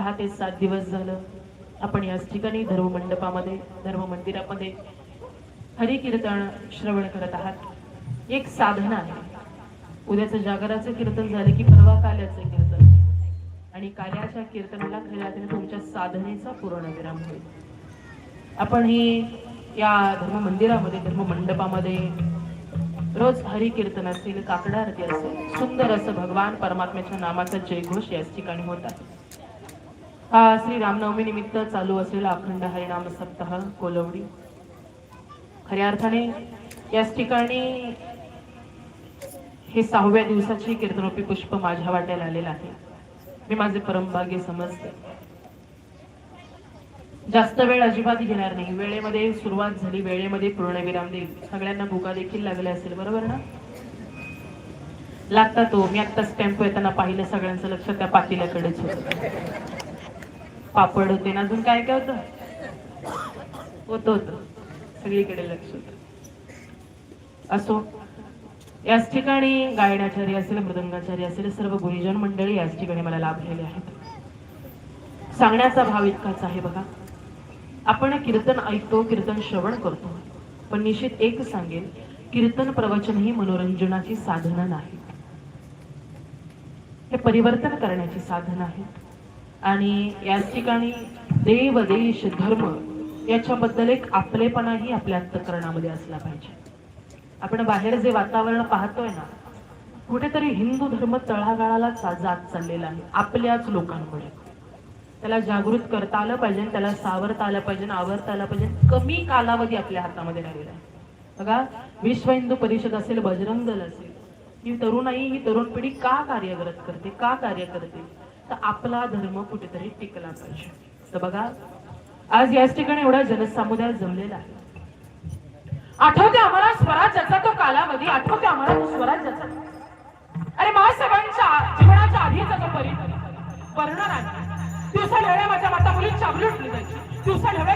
6 ते 7 दिवस झालं आपण याच ठिकाणी धर्ममंडपामध्ये धर्ममंदिरामध्ये हरिकीर्तन श्रवण करत आहात। एक साधना आहे। उद्याचं जागराचं कीर्तन झालं की परवा काल्याचं कीर्तन आणि काल्याच्या कीर्तनाला खऱ्या अर्थाने तुमच्या साधनेचा पूर्णविराम होईल। आपण ही या धर्ममंदिरामध्ये धर्ममंडपामध्ये रोज हरि कीर्तन असेल, काकडा आरती असेल, सुंदर असं भगवान परमात्म्याच्या नामाचा जयघोष याच ठिकाणी होत आहे। हा श्री रामनवमी निमित्त चालू असलेला अखंड हरिनाम सप्ताह कोलवडी खऱ्या अर्थाने याच ठिकाणी हे 6व्या दिवसाची कीर्तनोपी पुष्प माझ्या वाट्याला आलेलं आहे। मी माझे परमभाग्य समजते। जास्त वेळ अजिबात घेणार नाही। वेळेमध्ये सुरुवात झाली, वेळेमध्ये पूर्णविराम देईल। सगळ्यांना भुका देखील लागल्या असेल, बरोबर ना? लागता तो मी आत्ताच टेम्पो येताना पाहिलं, सगळ्यांचं लक्ष त्या पातेल्याकडेच होतं। पापड होते ना, अजून काय काय होतं सगळीकडे लक्ष होतं। असो, याच ठिकाणी गायनाचार्य असेल, मृदंगाचार्य असेल, सर्व गुरुजन मंडळी याच ठिकाणी मला लाभलेले आहेत। सांगण्याचा भाव इतकाच आहे बघा, आपण कीर्तन ऐकतो, कीर्तन श्रवण करतो, पण निश्चित एक सांगेल, कीर्तन प्रवचन ही मनोरंजनाची साधनं नाही, हे परिवर्तन करण्याची साधन आहे। आणि याच ठिकाणी देव देश धर्म याच्याबद्दल एक आपलेपणाही आपल्या अंतःकरणामध्ये असला पाहिजे। आपण बाहेर जे वातावरण पाहतोय ना, कुठेतरी हिंदू धर्म तळागाळाला जात चाललेला आहे आपल्याच लोकांमुळे। त्याला जागृत करता आलं पाहिजे, त्याला सावरता आलं पाहिजे, आवरता आलं पाहिजे। कमी कालावधी आपल्या हातामध्ये राहिलेला आहे बघा। विश्व हिंदू परिषद असेल, बजरंग दल असेल, ही तरुणाई, ही तरुण पिढी का कार्य करते, का कार्य करते, तर आपला धर्म कुठेतरी टिकला पाहिजे। तर बघा, आज याच ठिकाणी एवढा जनसमुदाय जमलेला आहे। आठवते आम्हाला स्वराज्याचा तो कालावधी, आठवते आम्हाला तो स्वराज्याचा, अरे महासाहेबांच्या जीवनाच्या आधीचा जो वर्णन आहे। दिवसा ढवळ्या माझ्या माता मुली चाबली उठली जायची, दिवसा ढवळ्या